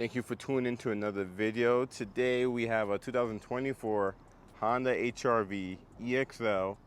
Thank you for tuning into another video. Today we have a 2024 Honda HR-V EXL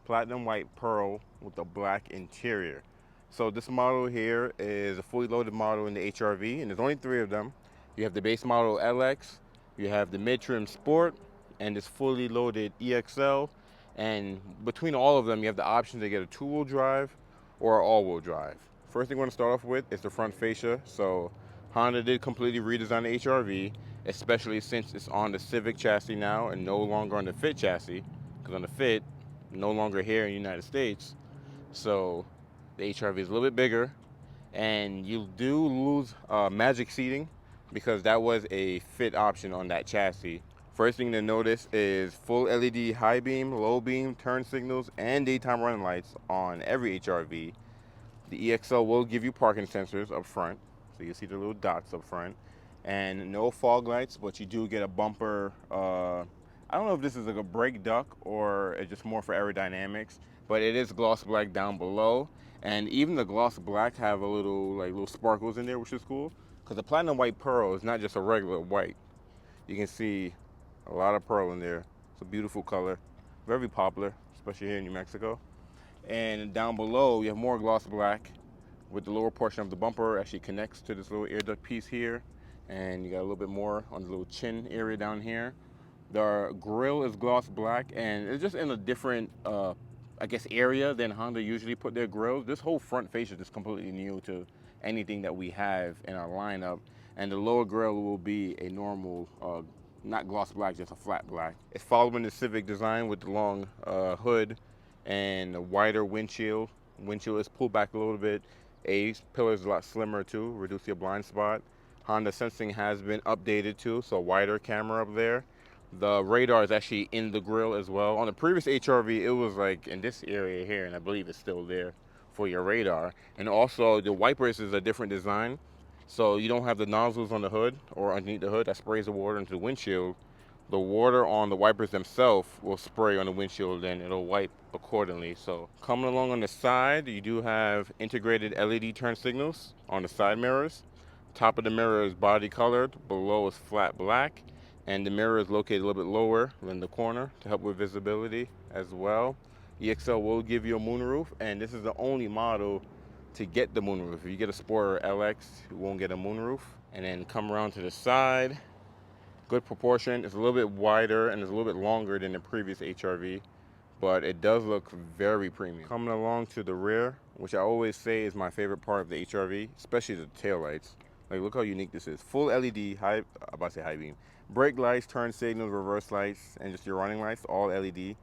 Platinum White Pearl with a black interior. So this model here is a fully loaded model in the HR-V, and there's only three of them. You have the base model LX, you have the mid-trim Sport, and this fully loaded EXL. And between all of them, you have the option to get a two-wheel drive or all-wheel drive. First thing we're going to start off with is the front fascia. So Honda did completely redesign the HR-V, especially since it's on the Civic chassis now and no longer on the Fit chassis, because on the Fit, no longer here in the United States. So the HR-V is a little bit bigger, and you do lose magic seating because that was a Fit option on that chassis. First thing to notice is full LED high beam, low beam, turn signals, and daytime running lights on every HR-V. The EXL will give you parking sensors up front, so you see the little dots up front, and no fog lights, but you do get a bumper. I don't know if this is like a brake duct or it's just more for aerodynamics, but it is gloss black down below, and even the gloss black have a little sparkles in there, which is cool, because the platinum white pearl is not just a regular white. You can see a lot of pearl in there. It's a beautiful color, very popular, especially here in New Mexico. And down below, you have more gloss black with the lower portion of the bumper actually connects to this little air duct piece here. And you got a little bit more on the little chin area down here. The grille is gloss black, and it's just in a different, I guess, area than Honda usually put their grills. This whole front face is just completely new to anything that we have in our lineup. And the lower grille will be a normal, not gloss black, just a flat black. It's following the Civic design with the long hood and a wider windshield. Windshield is pulled back a little bit. Pillar is a lot slimmer too, reduce your blind spot. Honda sensing has been updated too, so wider camera up there. The radar is actually in the grille as well. On the previous HR-V, it was like in this area here, and I believe it's still there for your radar. And also the wipers is a different design. So you don't have the nozzles on the hood or underneath the hood that sprays the water into the windshield. The water on the wipers themselves will spray on the windshield and it'll wipe accordingly. So coming along on the side, you do have integrated LED turn signals on the side mirrors. Top of the mirror is body colored, below is flat black, and the mirror is located a little bit lower than the corner to help with visibility as well. EXL will give you a moonroof, and this is the only model to get the moonroof. If you get a Sport or LX, you won't get a moonroof. And then come around to the side, good proportion. It's a little bit wider and it's a little bit longer than the previous HR-V, but it does look very premium. Coming along to the rear, which I always say is my favorite part of the HR-V, especially the taillights. Like, look how unique this is. Full LED, I'm about to say high beam. Brake lights, turn signals, reverse lights, and just your running lights, all LED.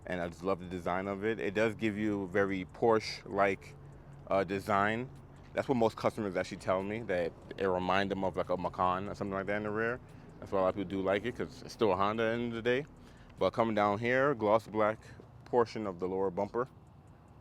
And I just love the design of it. It does give you very Porsche-like design. That's what most customers actually tell me, that it reminds them of like a Macan or something like that in the rear. That's why a lot of people do like it, because it's still a Honda at the end of the day. But coming down here, gloss black portion of the lower bumper.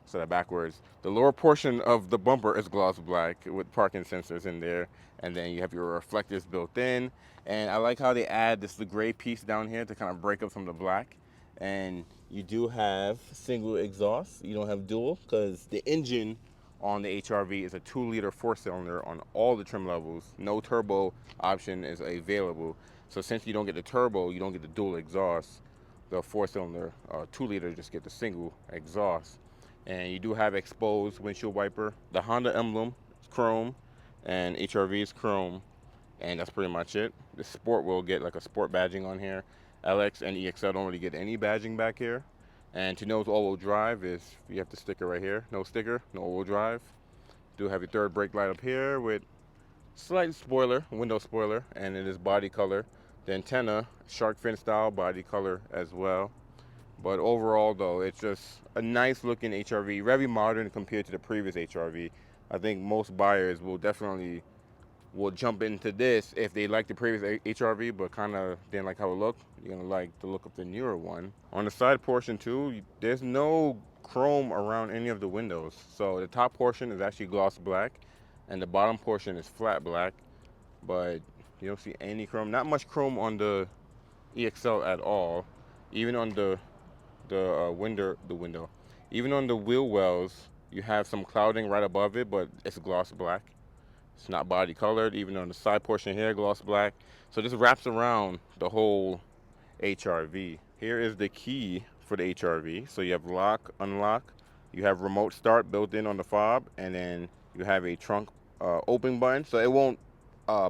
So that backwards. The lower portion of the bumper is gloss black with parking sensors in there. And then you have your reflectors built in. And I like how they add the gray piece down here to kind of break up some of the black. And you do have single exhaust. You don't have dual, because the engine on the HR-V is a 2-liter 4-cylinder on all the trim levels. No turbo option is available. So since you don't get the turbo, you don't get the dual exhaust. The 4-cylinder 2-liter just get the single exhaust. And you do have exposed windshield wiper. The Honda emblem is chrome, and HR-V is chrome, and that's pretty much it. The Sport will get like a Sport badging on here. LX and EXL don't really get any badging back here. And to know it's all-wheel drive is, you have the sticker right here. No sticker, no all-wheel drive. Do have your third brake light up here with slight spoiler, window spoiler, and it is body color. The antenna, shark fin style body color as well. But overall though, it's just a nice looking HR-V, very modern compared to the previous HR-V. I think most buyers will definitely jump into this if they like the previous HR-V but kind of didn't like how it looked. You're gonna like the look of the newer one. On the side portion too, there's no chrome around any of the windows. So the top portion is actually gloss black and the bottom portion is flat black, but you don't see any chrome. Not much chrome on the EXL at all. Even on the window. Even on the wheel wells, you have some clouding right above it, but it's gloss black. It's not body colored, even on the side portion here, gloss black. So this wraps around the whole HRV. Here is the key for the HRV. So you have lock, unlock, you have remote start built in on the fob, and then you have a trunk open button. So it won't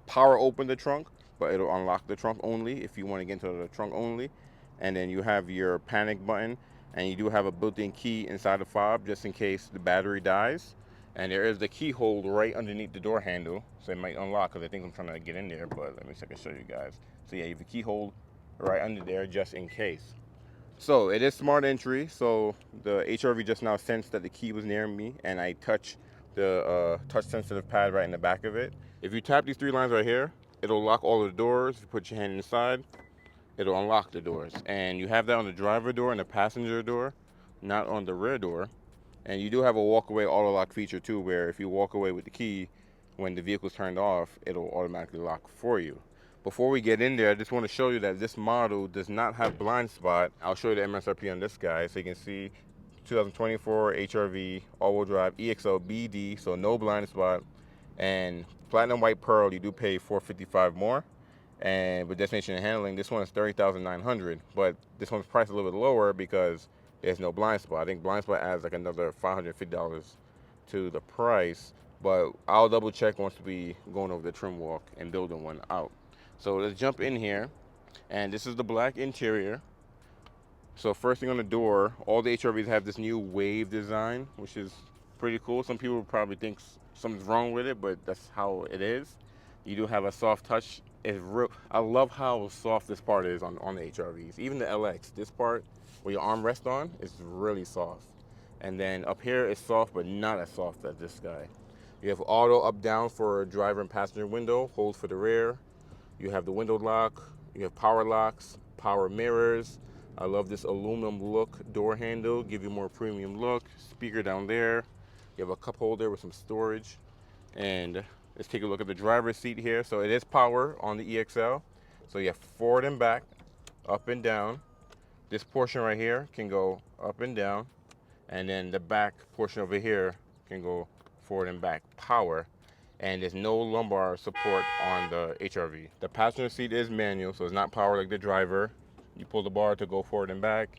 power open the trunk, but it'll unlock the trunk only if you want to get into the trunk only. And then you have your panic button, and you do have a built-in key inside the fob just in case the battery dies. And there is the key hold right underneath the door handle, so it might unlock because I think I'm trying to get in there, but let me see if I can show you guys. So yeah, you have a key hold right under there just in case. So it is smart entry, so the HRV just now sensed that the key was near me, and I touch the touch sensitive pad right in the back of it. If you tap these three lines right here, it'll lock all of the doors. If you put your hand inside, it'll unlock the doors. And you have that on the driver door and the passenger door, not on the rear door. And you do have a walk-away auto-lock feature too, where if you walk away with the key, when the vehicle's turned off, it'll automatically lock for you. Before we get in there, I just want to show you that this model does not have blind spot. I'll show you the MSRP on this guy so you can see 2024 HRV all-wheel drive EXL BD, so no blind spot. And Platinum White Pearl, you do pay $455 more. And with destination and handling, this one is $30,900, but this one's priced a little bit lower because there's no blind spot. I think blind spot adds like another $550 to the price, but I'll double check once we going over the trim walk and building one out. So let's jump in here, and this is the black interior. So first thing on the door, all the HRVs have this new wave design, which is pretty cool. Some people probably think something's wrong with it, but that's how it is. You do have a soft touch. It's real. I love how soft this part is on the HRVs. Even the LX, this part where your arm rests on is really soft. And then up here it's soft, but not as soft as this guy. You have auto up down for driver and passenger window, hold for the rear. You have the window lock. You have power locks, power mirrors. I love this aluminum look door handle, give you more premium look. Speaker down there. You have a cup holder with some storage. And let's take a look at the driver's seat here. So it is power on the EXL. So you have forward and back, up and down. This portion right here can go up and down. And then the back portion over here can go forward and back, power. And there's no lumbar support on the HRV. The passenger seat is manual, so it's not power like the driver. You pull the bar to go forward and back,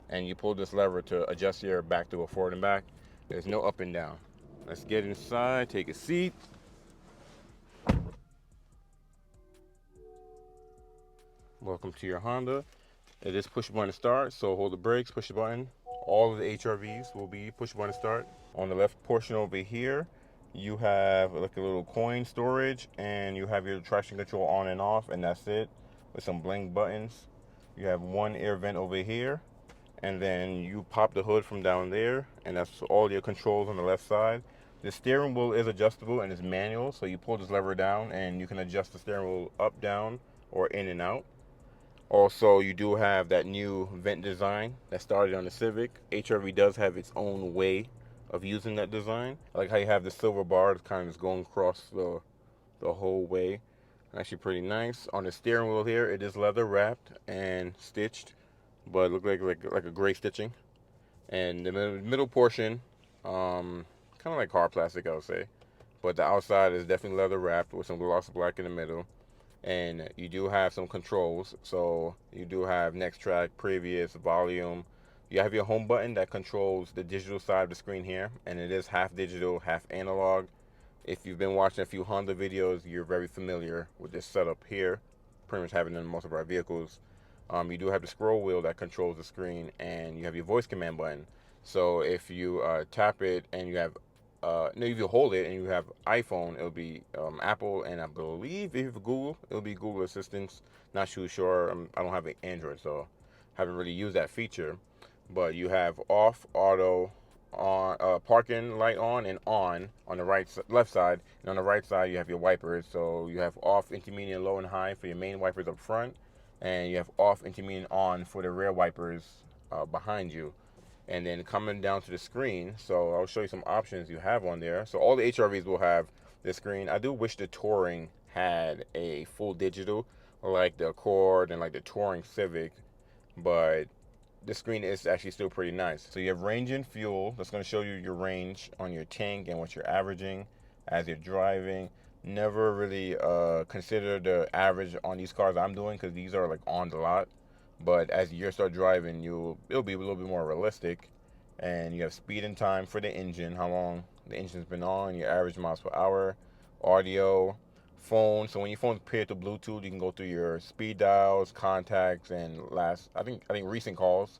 and you pull this lever to adjust your back to go forward and back. There's no up and down. Let's get inside, take a seat. Welcome to your Honda. It is push button start, so hold the brakes, push the button. All of the HRVs will be push button start. On the left portion over here, you have like a little coin storage, and you have your traction control on and off, and that's it, with some blank buttons. You have one air vent over here, and then you pop the hood from down there, and that's all your controls on the left side. The steering wheel is adjustable and it's manual, so you pull this lever down and you can adjust the steering wheel up, down, or in and out. Also, you do have that new vent design that started on the Civic. HRV does have its own way of using that design. I like how you have the silver bar that's kind of just going across the whole way. Actually pretty nice. On the steering wheel here, it is leather wrapped and stitched, but it looks like a gray stitching. And the middle portion, kind of like hard plastic, I would say. But the outside is definitely leather wrapped with some gloss black in the middle. And you do have some controls. So you do have next track, previous, volume. You have your home button that controls the digital side of the screen here, and it is half digital, half analog. If you've been watching a few Honda videos, you're very familiar with this setup here. Pretty much having it in most of our vehicles. You do have the scroll wheel that controls the screen, and you have your voice command button. So if you tap it and you have, no, if you hold it and you have iPhone, it'll be Apple, and I believe if you have Google, it'll be Google Assistant. Not too sure. I don't have an Android, so haven't really used that feature. But you have off, auto, on, parking light on and on the left side, and on the right side you have your wipers. So you have off, intermediate, low, and high for your main wipers up front, and you have off, intermediate, on for the rear wipers behind you. And then coming down to the screen, so I'll show you some options you have on there. So all the HRVs will have this screen. I do wish the Touring had a full digital, like the Accord and like the Touring Civic, but the screen is actually still pretty nice. So you have range and fuel. That's going to show you your range on your tank and what you're averaging as you're driving. never really consider the average on these cars I'm doing because these are like on the lot. But as you start driving, it'll be a little bit more realistic, and you have speed and time for the engine, how long the engine's been on, your average miles per hour, audio, phone. So when your phone's paired to Bluetooth, you can go through your speed dials, contacts, and I think recent calls,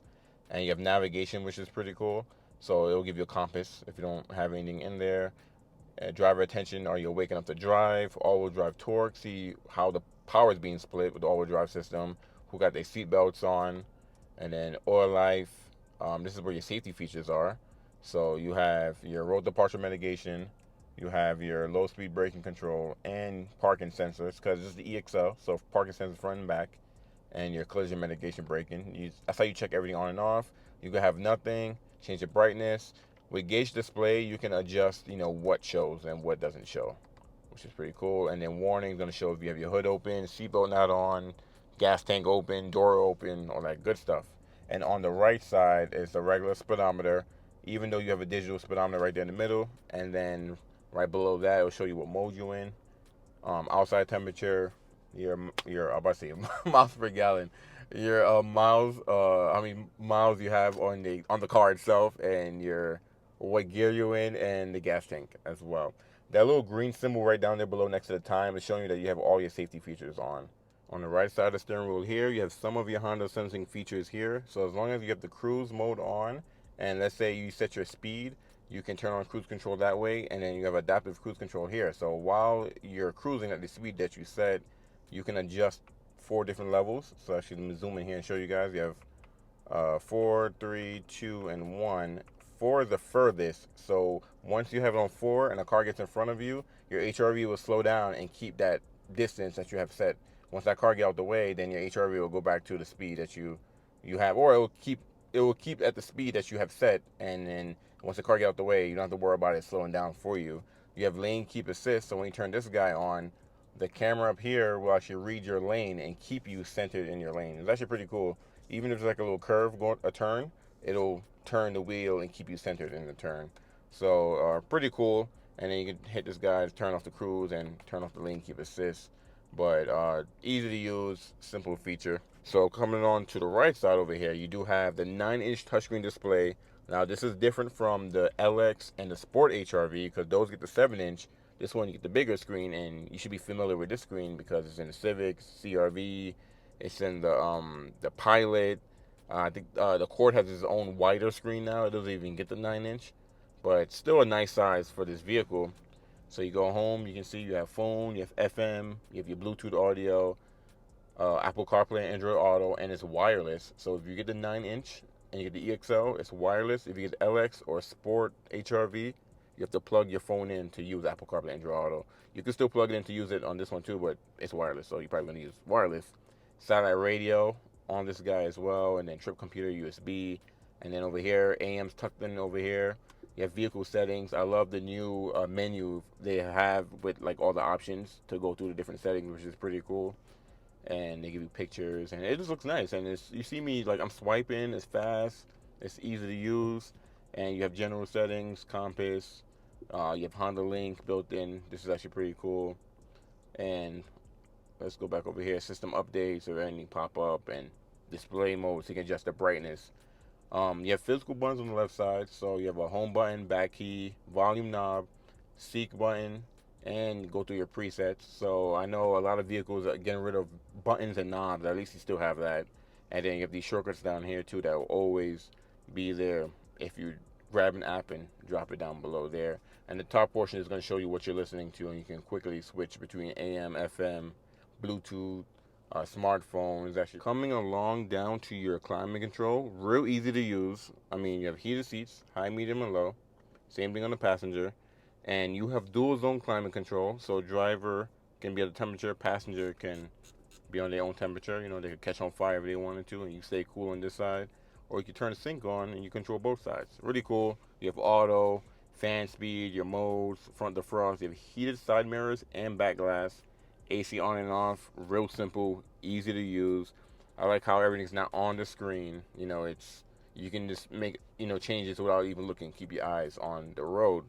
and you have navigation, which is pretty cool. So it'll give you a compass if you don't have anything in there. Driver attention, are you waking up to drive? All-wheel drive torque, see how the power is being split with the all-wheel drive system, who got their seat belts on, and then oil life. This is where your safety features are. So you have your road departure mitigation, you have your low speed braking control, and parking sensors, because this is the EXL, so parking sensors front and back, and your collision mitigation braking. That's how you check everything on and off. You can have nothing, change the brightness. With gauge display, you can adjust, what shows and what doesn't show, which is pretty cool. And then warning is going to show if you have your hood open, seatbelt not on, gas tank open, door open, all that good stuff. And on the right side is the regular speedometer, even though you have a digital speedometer right there in the middle. And then right below that, it'll show you what mode you're in. Outside temperature, your I'm about to say miles per gallon, your miles, how many miles you have on the car itself, and your what gear you're in, and the gas tank as well. That little green symbol right down there below next to the time is showing you that you have all your safety features on. On the right side of the steering wheel here, you have some of your Honda sensing features here. So as long as you have the cruise mode on, and let's say you set your speed, you can turn on cruise control that way, and then you have adaptive cruise control here. So while you're cruising at the speed that you set, you can adjust 4 different levels. So actually, let me zoom in here and show you guys. You have 4, 3, 2, and 1. 4 is the furthest. So once you have it on 4 and a car gets in front of you, your HRV will slow down and keep that distance that you have set. Once that car gets out the way, then your HRV will go back to the speed that you have, or it will keep at the speed that you have set, and then once the car gets out the way, you don't have to worry about it slowing down for you. You have lane keep assist, so when you turn this guy on, the camera up here will actually read your lane and keep you centered in your lane. It's actually pretty cool. Even if there's like a little curve going a turn, it'll turn the wheel and keep you centered in the turn. So pretty cool. And then you can hit this guy to turn off the cruise and turn off the lane keep assist. But easy to use, simple feature. So coming on to the right side over here, you do have the 9-inch touchscreen display. Now this is different from the LX and the Sport HRV because those get the 7-inch. This one you get the bigger screen, and you should be familiar with this screen because it's in the Civic, CRV, it's in the Pilot. I think the Accord has its own wider screen now. It doesn't even get the 9-inch, but still a nice size for this vehicle. So you go home, you can see you have phone, you have FM, you have your Bluetooth audio, Apple CarPlay and Android Auto, and it's wireless. So if you get the 9-inch and you get the EXL, it's wireless. If you get LX or Sport HRV, you have to plug your phone in to use Apple CarPlay and Android Auto. You can still plug it in to use it on this one too, but it's wireless, so you're probably gonna use wireless. Satellite radio on this guy as well, and then trip computer USB, and then over here, AM's tucked in over here. You have vehicle settings. I love the new menu they have with like all the options to go through the different settings, which is pretty cool. And they give you pictures, and it just looks nice. And you see me like I'm swiping. It's fast. It's easy to use, and you have general settings, compass. You have Honda Link built in. This is actually pretty cool. And let's go back over here. System updates or anything pop up, and display mode so you can adjust the brightness. You have physical buttons on the left side, so you have a home button, back key, volume knob, seek button, and go through your presets. So I know a lot of vehicles are getting rid of buttons and knobs. At least you still have that. And then you have these shortcuts down here too that will always be there if you grab an app and drop it down below there. And the top portion is going to show you what you're listening to, and you can quickly switch between AM, FM, Bluetooth, smartphones. Actually coming along down to your climate control, real easy to use. I mean, you have heated seats, high, medium, and low. Same thing on the passenger. And you have dual zone climate control, so driver can be at a temperature, passenger can be on their own temperature. They could catch on fire if they wanted to, and you stay cool on this side. Or you can turn the sync on and you control both sides. Really cool. You have auto, fan speed, your modes, front defrost. You have heated side mirrors and back glass. AC on and off. Real simple, easy to use. I like how everything's not on the screen. It's you can just make changes without even looking. Keep your eyes on the road.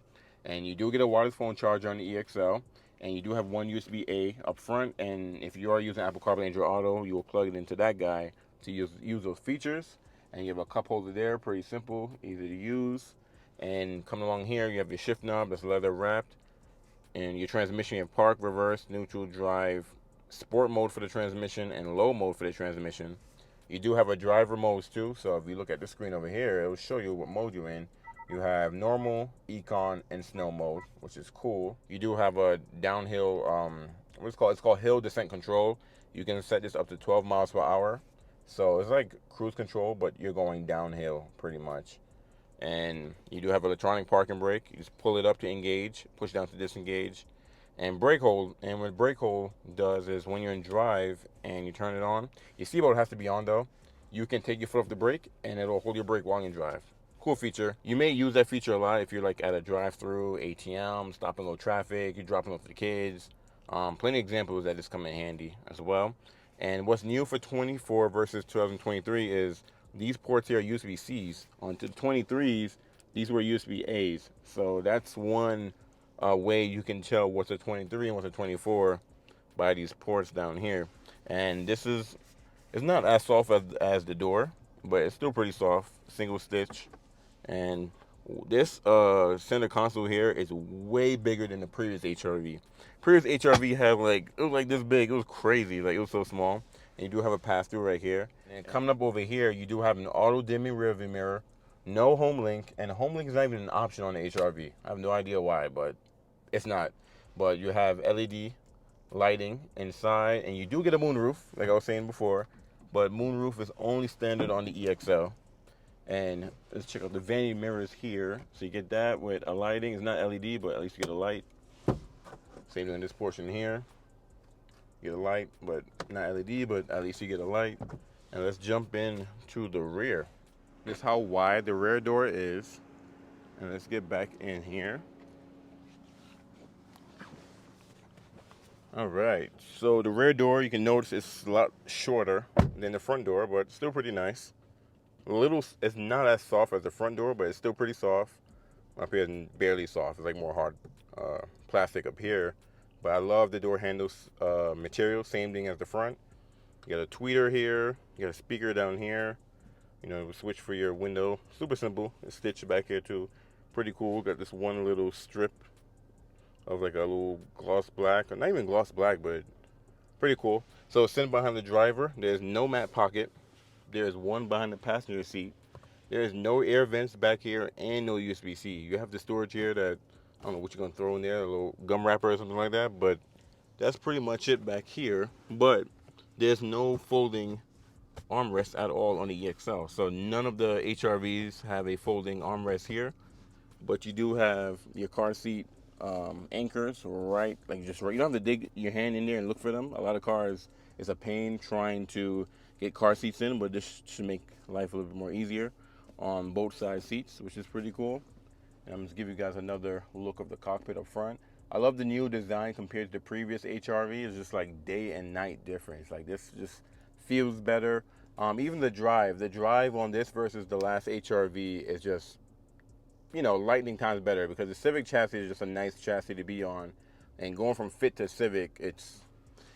And you do get a wireless phone charger on the EXL. And you do have one USB-A up front, and if you are using Apple CarPlay Android Auto, you will plug it into that guy to use those features. And you have a cup holder there, pretty simple, easy to use. And coming along here, you have your shift knob that's leather wrapped, and your transmission, you have park, reverse, neutral, drive, sport mode for the transmission, and low mode for the transmission. You do have a driver modes too, so if you look at the screen over here, it will show you what mode you're in. You have normal, econ, and snow mode, which is cool. You do have a downhill, it's called hill descent control. You can set this up to 12 miles per hour. So it's like cruise control, but you're going downhill pretty much. And you do have electronic park and brake. You just pull it up to engage, push down to disengage, and brake hold. And what brake hold does is when you're in drive and you turn it on, your seatbelt has to be on though. You can take your foot off the brake and it'll hold your brake while you drive. Cool feature. You may use that feature a lot if you're like at a drive-through, ATM, stop and go traffic, you're dropping off the kids. Plenty of examples that just come in handy as well. And what's new for 24 versus 2023 is these ports here are USB-Cs. On to 23s, these were USB-As. So that's one way you can tell what's a 23 and what's a 24 by these ports down here. And this is, it's not as soft as the door, but it's still pretty soft. Single stitch. And this center console here is way bigger than the previous HRV. Previous HRV had like, it was like this big. It was crazy. Like, it was so small. And you do have a pass-through right here. And coming up over here, you do have an auto-dimming rearview mirror, no home link, and home link is not even an option on the HRV. I have no idea why, but it's not. But you have LED lighting inside, and you do get a moonroof, like I was saying before, but moonroof is only standard on the EXL. And let's check out the vanity mirrors here. So you get that with a lighting. It's not LED, but at least you get a light. Same thing in this portion here. You get a light, but not LED, but at least you get a light. And let's jump in to the rear. This is how wide the rear door is. And let's get back in here. All right, so the rear door, you can notice it's a lot shorter than the front door, but still pretty nice. It's not as soft as the front door, but it's still pretty soft. Up here is barely soft. It's like more hard plastic up here. But I love the door handles material, same thing as the front. You got a tweeter here, you got a speaker down here. You know, switch for your window. Super simple. It's stitched back here too. Pretty cool. Got this one little strip of like a little gloss black, or not even gloss black, but pretty cool. So sitting behind the driver, there's no mat pocket. There's one behind the passenger seat. There's no air vents back here and no USB-C. You have the storage here that, I don't know what you're gonna throw in there, a little gum wrapper or something like that, but that's pretty much it back here. But there's no folding armrest at all on the EXL. So none of the HRVs have a folding armrest here, but you do have your car seat anchors right, like just right. You don't have to dig your hand in there and look for them. A lot of cars, it's a pain trying to get car seats in, but this should make life a little bit more easier on both side seats, which is pretty cool. And I'm just give you guys another look of the cockpit up front. I love the new design compared to the previous HRV. It's just like day and night difference. Like this just feels better. Even the drive on this versus the last HRV is just, you know, lightning times better, because the Civic chassis is just a nice chassis to be on, and going from Fit to Civic, it's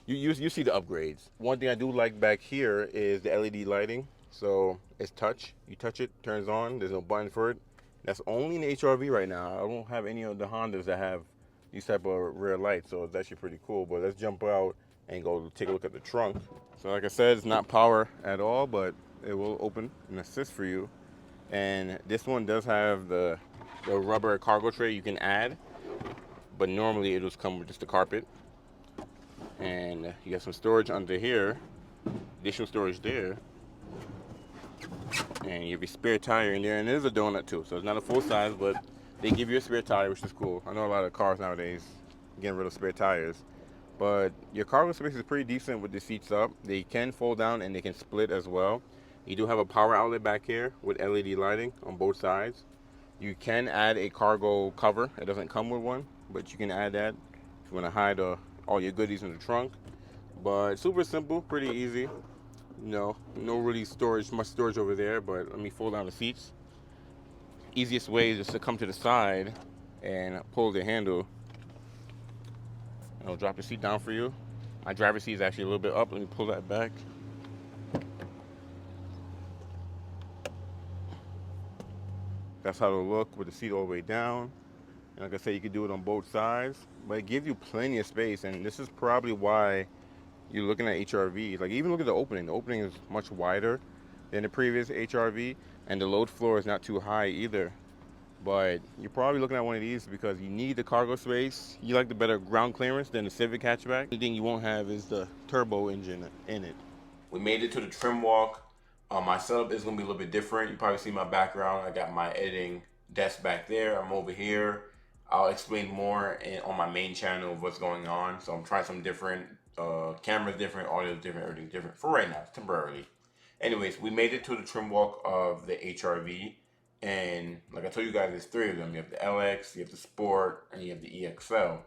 you see the upgrades. One thing I do like back here is the LED lighting. So it's touch. You touch it, turns on. There's no button for it. That's only in the HRV right now. I don't have any of the Hondas that have these type of rear lights, so it's actually pretty cool. But let's jump out and go take a look at the trunk. So like I said, it's not power at all, but it will open and assist for you. And this one does have the rubber cargo tray you can add, but normally it'll just come with just the carpet. And you got some storage under here, additional storage there, and you have your spare tire in there, and there's a donut too, so it's not a full size, but they give you a spare tire, which is cool. I know a lot of cars nowadays getting rid of spare tires, but your cargo space is pretty decent with the seats up. They can fold down and they can split as well. You do have a power outlet back here with LED lighting on both sides. You can add a cargo cover. It doesn't come with one, but you can add that if you want to hide all your goodies in the trunk. But super simple, pretty easy. No really much storage over there, but let me fold down the seats. Easiest way is just to come to the side and pull the handle, It'll drop the seat down for you. My driver's seat is actually a little bit up. Let me pull that back. That's how it'll look with the seat all the way down. And like I said, you can do it on both sides, but it gives you plenty of space. And this is probably why you're looking at HRVs. Like even look at the opening. The opening is much wider than the previous HRV, and the load floor is not too high either. But you're probably looking at one of these because you need the cargo space. You like the better ground clearance than the Civic hatchback. The thing you won't have is the turbo engine in it. We made it to the trim walk. My setup is going to be a little bit different. You probably see my background. I got my editing desk back there. I'm over here. I'll explain more on my main channel of what's going on. So I'm trying some different cameras, different audio, different everything different for right now, temporarily. Anyways, we made it to the trim walk of the HRV. And like I told you guys, there's three of them. You have the LX, you have the Sport, and you have the EXL.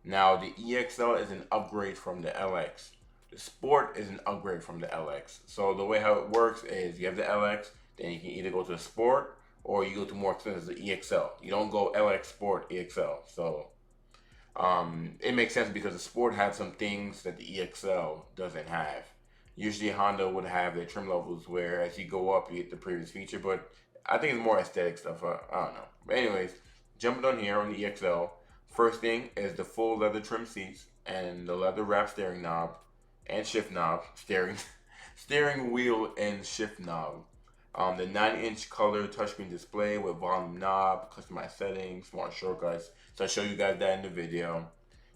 Now, the EXL is an upgrade from the LX. The Sport is an upgrade from the LX. So the way how it works is you have the LX, then you can either go to the Sport or you go to more expensive, the EXL. You don't go LX, Sport, EXL. So it makes sense because the Sport had some things that the EXL doesn't have. Usually Honda would have their trim levels where as you go up, you get the previous feature, but I think it's more aesthetic stuff. I don't know. But anyways, jumping on here on the EXL, first thing is the full leather trim seats and the leather wrap steering knob and shift knob, steering wheel and shift knob. The 9-inch color touchscreen display with volume knob, customized settings, smart shortcuts. So I'll show you guys that in the video.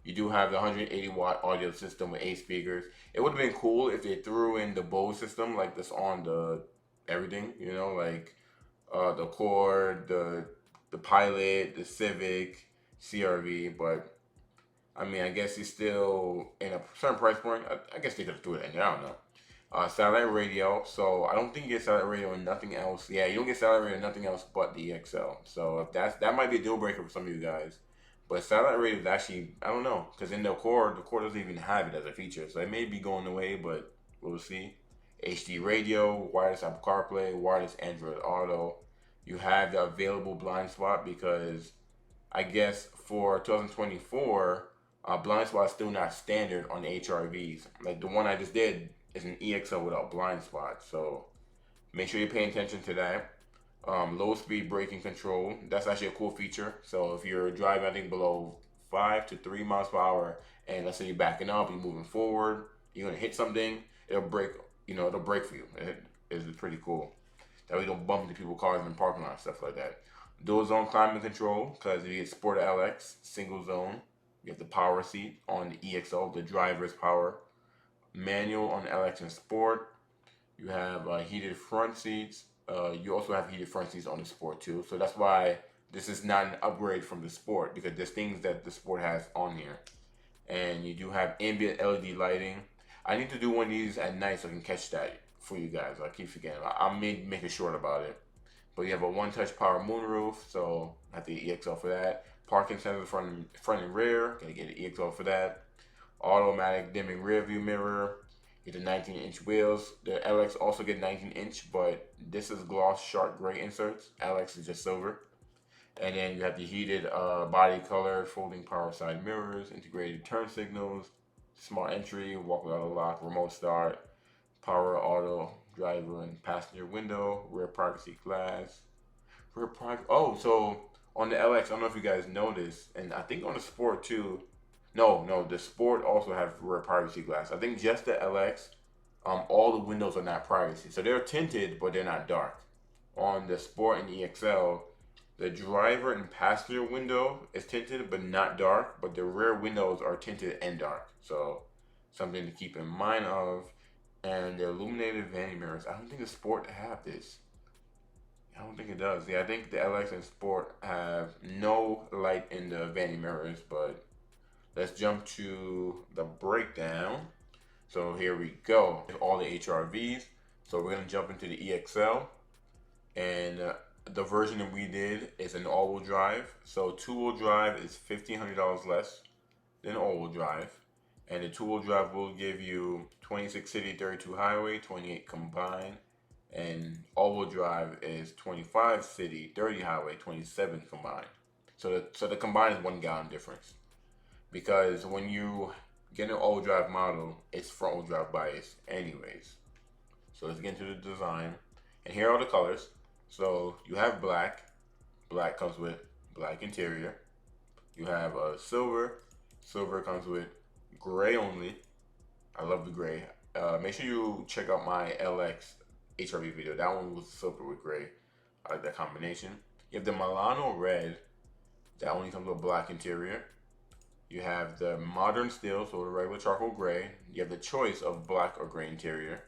You do have the 180-watt audio system with 8 speakers. It would have been cool if they threw in the Bose system like this on the everything, you know, like the Accord, the Pilot, the Civic, CRV, but I mean, I guess he's still in a certain price point. I guess they could have threw it in there. I don't know. Satellite radio. So I don't think you get satellite radio and nothing else. Yeah, you don't get satellite radio and nothing else but the EXL. So if that might be a deal breaker for some of you guys. But satellite radio is actually, I don't know, because in the Accord doesn't even have it as a feature. So it may be going away, but we'll see. HD radio, wireless Apple CarPlay, wireless Android Auto. You have the available blind spot because I guess for 2024, blind spot is still not standard on the HRVs. Like the one I just did is an EXL without blind spot. So make sure you're paying attention to that. Low speed braking control. That's actually a cool feature. So if you're driving, I think below 5 to 3 miles per hour, and let's say you're backing up, you're moving forward, you're gonna hit something, it'll brake. You know, it'll brake for you. It is pretty cool. That way you don't bump into people's cars in the parking lot and stuff like that. Dual zone climate control, because if you get Sport LX, single zone. You have the power seat on the EXL, the driver's power. Manual on the LX and Sport. You have heated front seats. You also have heated front seats on the Sport too. So that's why this is not an upgrade from the Sport, because there's things that the Sport has on here. And you do have ambient LED lighting. I need to do one of these at night so I can catch that for you guys. I keep forgetting. I may make it short about it. But you have a one-touch power moonroof, so I have the EXL for that. Parking sensors front and rear. Gotta get an EXL for that. Automatic dimming rear view mirror. Get the 19-inch wheels. The LX also get 19-inch, but this is gloss sharp gray inserts. LX is just silver. And then you have the heated body color, folding power side mirrors, integrated turn signals, smart entry, walk without a lock, remote start, power auto, driver and passenger window, rear privacy glass, rear privacy. Oh, so on the LX, I don't know if you guys noticed, and I think on the Sport too. No, the Sport also have rear privacy glass. I think just the LX, all the windows are not privacy, so they're tinted, but they're not dark. On the Sport and EXL, the driver and passenger window is tinted but not dark, but the rear windows are tinted and dark. So something to keep in mind of. And the illuminated vanity mirrors. I don't think the Sport have this. I don't think it does. Yeah, I think the LX and Sport have no light in the vanity mirrors, but let's jump to the breakdown. So here we go. All the HRVs. So we're going to jump into the EXL. And the version that we did is an all-wheel drive. So two-wheel drive is $1,500 less than all-wheel drive. And the two-wheel drive will give you 26 city, 32 highway, 28 combined. And all-wheel drive is 25 city, 30 highway, 27 combined. So the combined is 1 gallon difference. because when you get an all drive model, it's front wheel drive bias anyways. So let's get into the design. And here are the colors. So you have black. Black comes with black interior. You have silver. Silver comes with gray only. I love the gray. Make sure you check out my LX HRV video. That one was silver with gray. I like that combination. You have the Milano red. That only comes with black interior. You have the modern steel, so the regular charcoal gray. You have the choice of black or gray interior.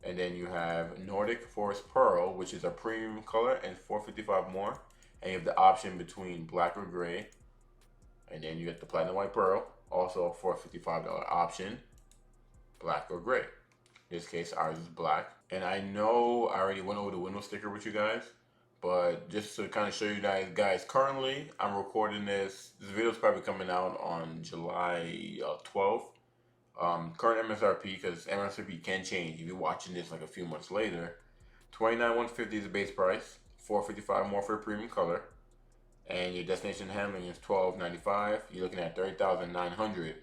And then you have Nordic Forest Pearl, which is a premium color and 455 more. And you have the option between black or gray. And then you get the Platinum White Pearl, also a $455 option, black or gray. In this case, ours is black. And I know I already went over the window sticker with you guys, but just to kind of show you guys, currently I'm recording this. This video is probably coming out on July 12th. Current MSRP, because MSRP can change if you're watching this like a few months later. $29,150 is the base price, $455 more for a premium color, and your destination handling is $12.95. You're looking at $30,900.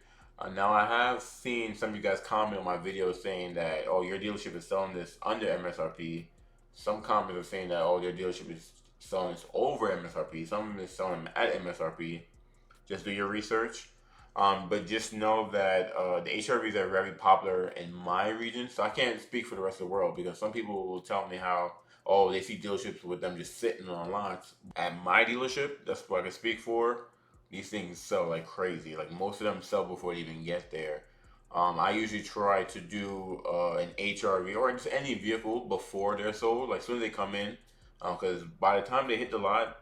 Now I have seen some of you guys comment on my video saying that, oh, your dealership is selling this under MSRP. Some comments are saying that, oh, your dealership is selling this over MSRP. Some of them is selling them at MSRP. Just do your research. But just know that the HRVs are very popular in my region, so I can't speak for the rest of the world because some people will tell me how, oh, they see dealerships with them just sitting on lots. At my dealership, that's what I can speak for. These things sell like crazy. Like most of them sell before they even get there. I usually try to do an HRV or just any vehicle before they're sold, like as soon as they come in, because by the time they hit the lot,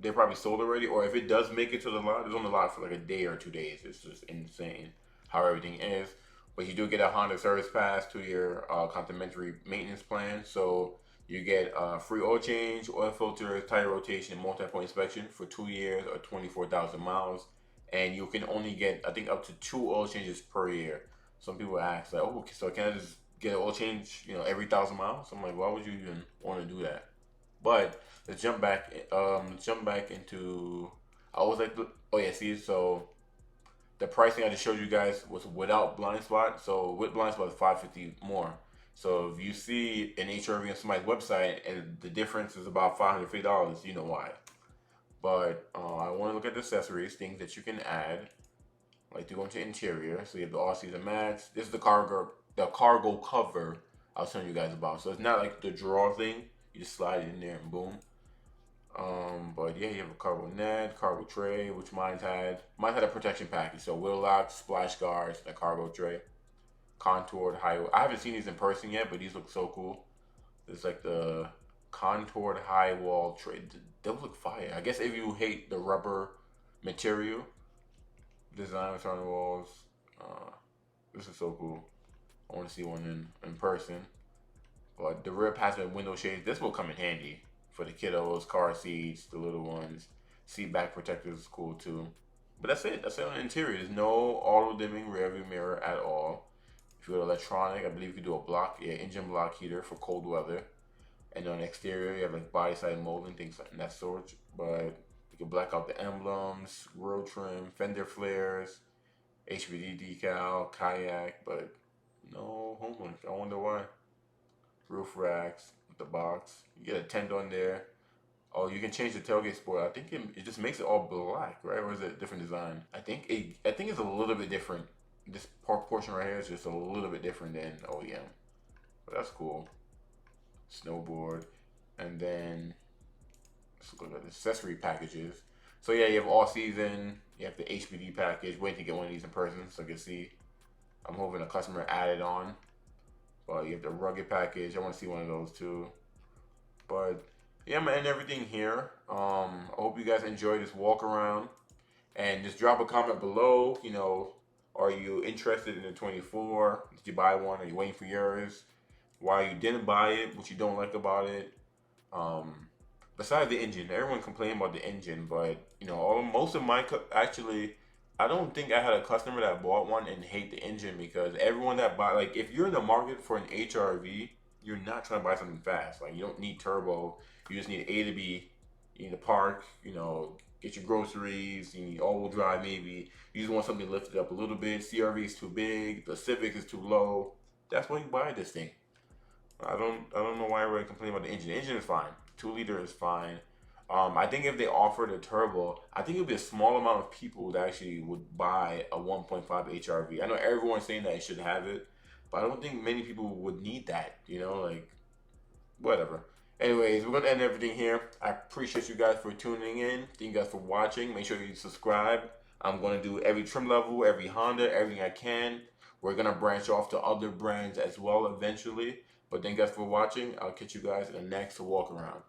they're probably sold already, or if it does make it to the lot, it's on the lot for like a day or 2 days. It's just insane how everything is. But you do get a Honda service pass to your complimentary maintenance plan. So you get free oil change, oil filter, tire rotation, and multi-point inspection for 2 years or 24,000 miles. And you can only get, I think, up to 2 oil changes per year. Some people ask, like, oh, so can I just get an oil change, every 1,000 miles? I'm like, why would you even want to do that? But let's jump back. Jump back into. I was like, oh yeah, see, so the pricing I just showed you guys was without blind spot. So with blind spot, it's $550 more. So if you see an HRV on somebody's website and the difference is about $550, you know why. But I want to look at the accessories, things that you can add, like to go into interior. So you have the all-season mats. This is the cargo cover I was telling you guys about. So it's not like the drawer thing. You just slide it in there and boom. But yeah, you have a cargo net, cargo tray, which mine's had. Mine had a protection package, so wheel locks, splash guards, and a cargo tray. Contoured high. I haven't seen these in person yet, but these look so cool. It's like the contoured high wall tray. Those look fire. I guess if you hate the rubber material, design on the walls. This is so cool. I want to see one in person. But the rear passenger window shades, this will come in handy for the kiddos, car seats, the little ones. Seat back protectors is cool too. But that's it. That's it on the interior. There's no auto dimming rear view mirror at all. If you go to electronic, I believe you could do a engine block heater for cold weather. And on the exterior, you have like body side molding, things like that sort. But you can black out the emblems, grille trim, fender flares, HVD decal, kayak, but no homelink. I wonder why. Roof racks with the box. You get a tent on there. Oh, you can change the tailgate sport. I think it just makes it all black, right? Or is it a different design? I think it's a little bit different. This portion right here is just a little bit different than OEM. But that's cool. Snowboard. And then let's look at the accessory packages. So yeah, you have all season. You have the HBD package. Waiting to get one of these in person so you can see. I'm hoping a customer added on. But you have the rugged package. I want to see one of those too. But yeah, I'm gonna end everything here. I hope you guys enjoyed this walk around. And just drop a comment below. Are you interested in the 24? Did you buy one? Are you waiting for yours? Why you didn't buy it? What you don't like about it? Besides the engine, everyone complained about the engine, but most of my actually, I don't think I had a customer that bought one and hate the engine because everyone that buy, like, if you're in the market for an HRV, you're not trying to buy something fast. Like, you don't need turbo. You just need A to B. You need to park. get your groceries, you need all-wheel drive maybe. You just want something to lift it up a little bit. CRV is too big, the Civic is too low. That's why you buy this thing. I don't know why everybody complaining about the engine. The engine is fine. 2 liter is fine. I think if they offered a turbo, I think it would be a small amount of people that actually would buy a 1.5 HRV. I know everyone's saying that it should have it, but I don't think many people would need that. Like whatever. Anyways, we're gonna end everything here. I appreciate you guys for tuning in. Thank you guys for watching. Make sure you subscribe. I'm gonna do every trim level, every Honda, everything I can. We're gonna branch off to other brands as well eventually. But thank you guys for watching. I'll catch you guys in the next walk around.